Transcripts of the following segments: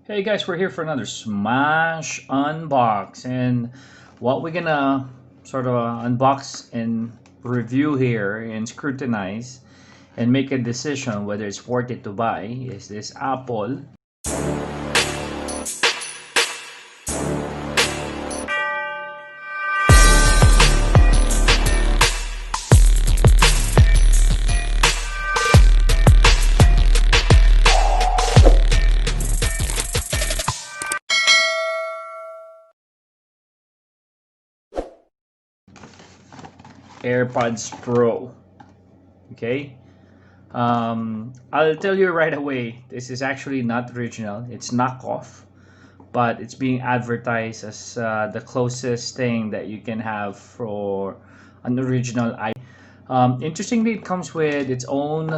Hey guys, we're here for another Smash Unbox, and what we're gonna sort of unbox and review here and scrutinize and make a decision whether it's worth it to buy is this Apple Airpods Pro. Okay, I'll tell you right away, this is actually not original. It's knockoff, but it's being advertised as the closest thing that you can have for an original item. Interestingly, it comes with its own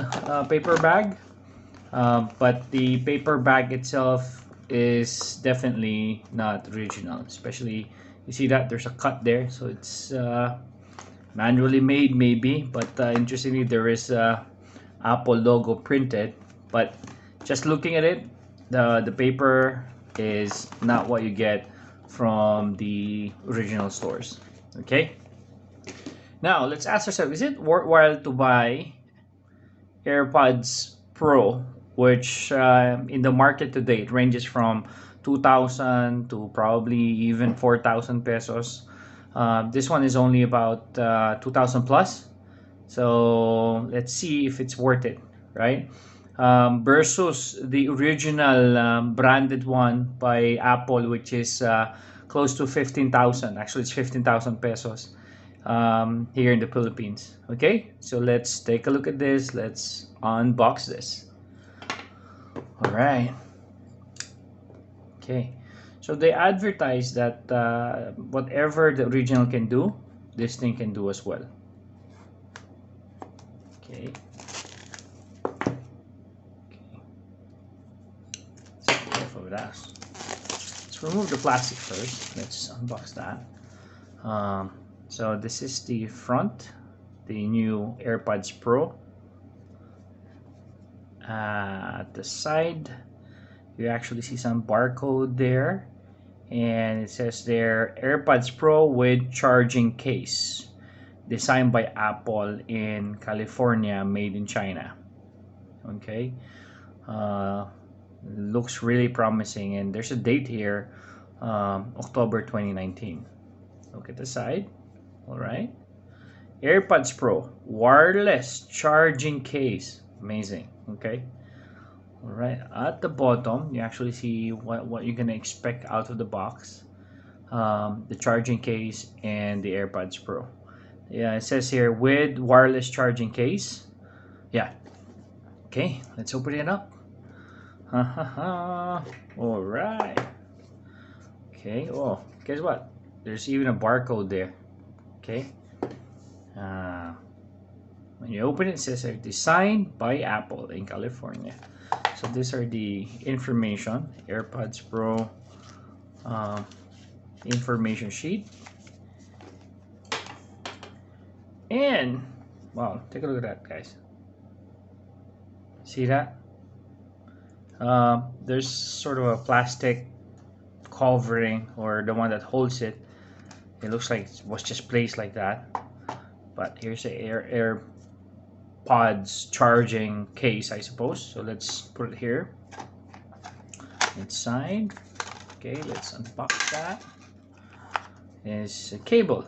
paper bag, but the paper bag itself is definitely not original. Especially, you see that there's a cut there, so it's manually made maybe, but interestingly there is a Apple logo printed. But just looking at it, the paper is not what you get from the original stores. Okay, now let's ask ourselves, is it worthwhile to buy AirPods Pro, which in the market today it ranges from 2,000 to probably even 4,000 pesos. This one is only about 2,000 plus. So let's see if it's worth it, right? Versus the original branded one by Apple, which is close to 15,000. Actually, it's 15,000 pesos here in the Philippines. Okay, so let's take a look at this. Let's unbox this. All right. Okay, so they advertise that whatever the original can do, this thing can do as well. Okay. Let's be careful with that. Let's remove the plastic first. Let's unbox that. So this is the front, the new AirPods Pro. At the side, you actually see some barcode there, and it says there AirPods Pro with charging case, designed by Apple in California, made in China. Okay, looks really promising, and there's a date here, October 2019. Look at the side. All right, AirPods Pro wireless charging case, amazing. Okay, all right, at the bottom you actually see what you're gonna expect out of the box. The charging case and the AirPods Pro. Yeah, it says here with wireless charging case. Yeah. Okay, let's open it up. Ha ha ha. All right. Okay. Oh, guess what? There's even a barcode there. Okay. When you open it, it says designed by Apple in California. So these are the information. AirPods Pro information sheet. And wow, take a look at that, guys. See that? There's sort of a plastic covering, or the one that holds it. It looks like it was just placed like that. But here's the AirPods charging case, I suppose. So let's put it here inside. Okay, let's unbox that. Is a cable.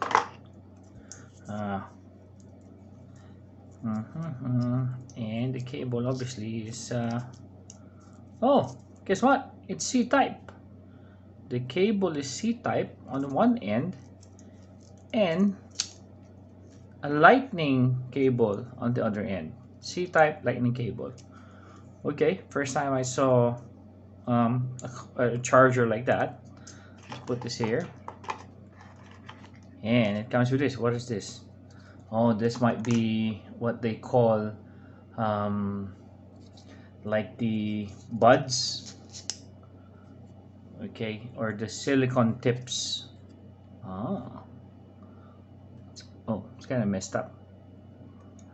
And the cable obviously is oh, guess what? It's C-type. The cable is C-type on one end and a lightning cable on the other end. C-type lightning cable. Okay, first time I saw a charger like that. Let's put this here. And it comes with this. What is this? Oh, this might be what they call like the buds. Okay, or the silicone tips. Oh, it's kind of messed up.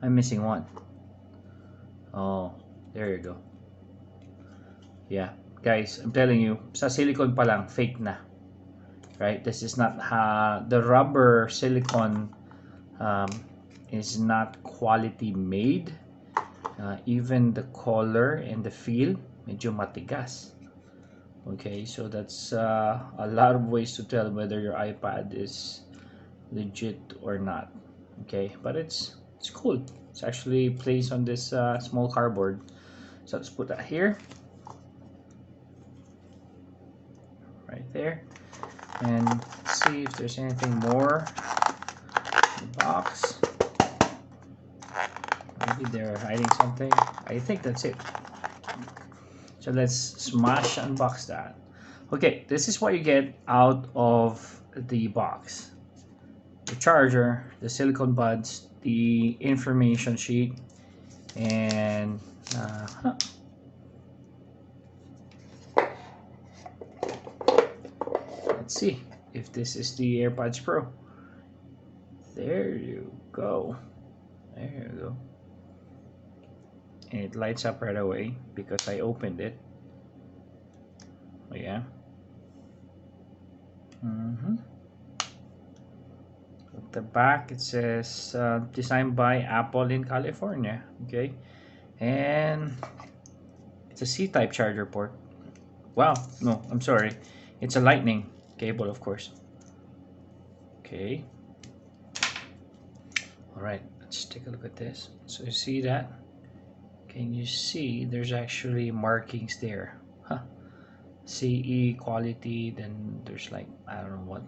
I'm missing one. Oh, there you go. Yeah, guys, I'm telling you, sa silicone pa lang, fake na. Right? This is not the rubber silicone um, is not quality made. Even the color and the feel, medyo matigas. Okay, so that's a lot of ways to tell whether your iPad is legit or not. Okay, but it's cool. It's actually placed on this small cardboard. So let's put that here, right there, and see if there's anything more in the box. Maybe they're hiding something. I think that's it. So let's smash unbox that. Okay, this is what you get out of the box: the charger, the silicone buds, the information sheet, and let's see if this is the AirPods Pro. There you go. There you go. And it lights up right away because I opened it. Oh, yeah. At the back it says designed by Apple in California. Okay, and it's a C-type charger port. Wow, no, I'm sorry, it's a lightning cable, of course. Okay, all right, let's take a look at this. So you see that? Can you see there's actually markings there? Huh. CE quality, then there's like, I don't know what.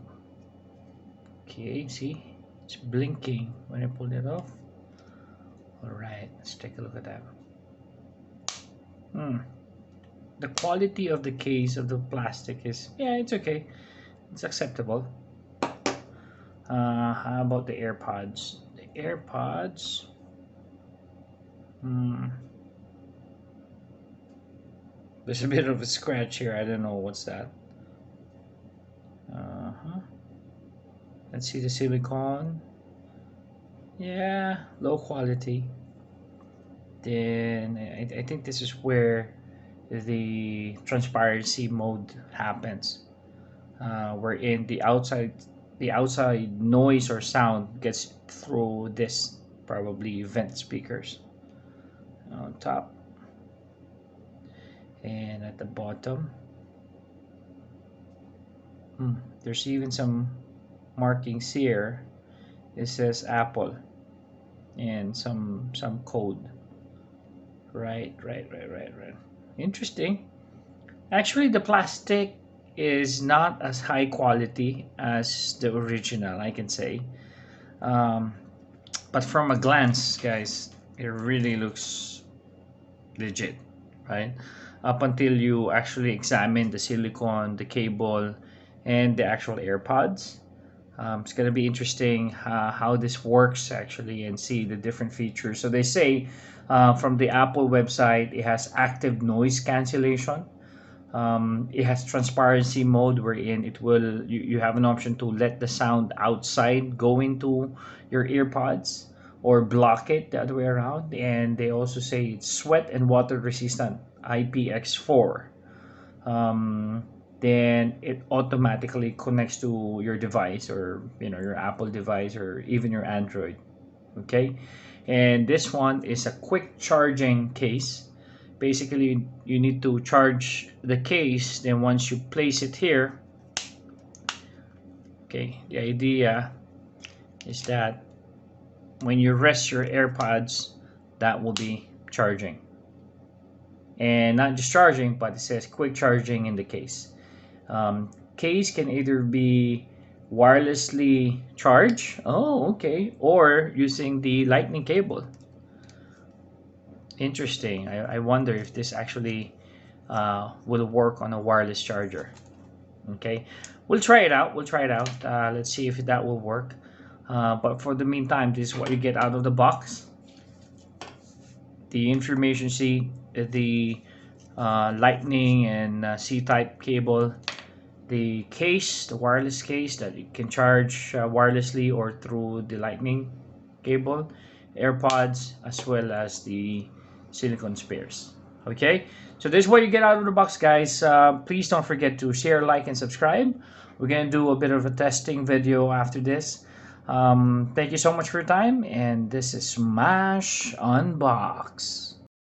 Okay, see, it's blinking when I pull it off. All right, let's take a look at that. The quality of the case of the plastic is, yeah, it's okay, it's acceptable. How about the AirPods? The AirPods, there's a bit of a scratch here. I don't know what's that. Let's see the silicone. Yeah, low quality. Then I think this is where the transparency mode happens, wherein the outside noise or sound gets through this probably vent speakers on top and at the bottom. There's even some markings here. It says Apple and some code. Right. Interesting. Actually, the plastic is not as high quality as the original, I can say. But from a glance, guys, it really looks legit, right? Up until you actually examine the silicone, the cable, and the actual AirPods. It's going to be interesting how this works actually and see the different features. So they say from the Apple website, it has active noise cancellation. It has transparency mode wherein it will you have an option to let the sound outside go into your earpods or block it the other way around. And they also say it's sweat and water resistant, IPX4. Then it automatically connects to your device, or your Apple device, or even your Android. Okay, and this one is a quick charging case. Basically, you need to charge the case, then once you place it here, okay, the idea is that when you rest your AirPods, that will be charging. And not just charging, but it says quick charging in the case. Case can either be wirelessly charged, oh okay, or using the lightning cable. Interesting. I wonder if this actually will work on a wireless charger. Okay, we'll try it out. Let's see if that will work. But for the meantime, this is what you get out of the box: the information sheet, the lightning and C-type cable, the case, the wireless case that you can charge wirelessly or through the lightning cable, AirPods, as well as the silicone spares. Okay, So this is what you get out of the box, guys. Please don't forget to share, like, and subscribe. We're gonna do a bit of a testing video after this. Thank you so much for your time, and this is Smash Unbox.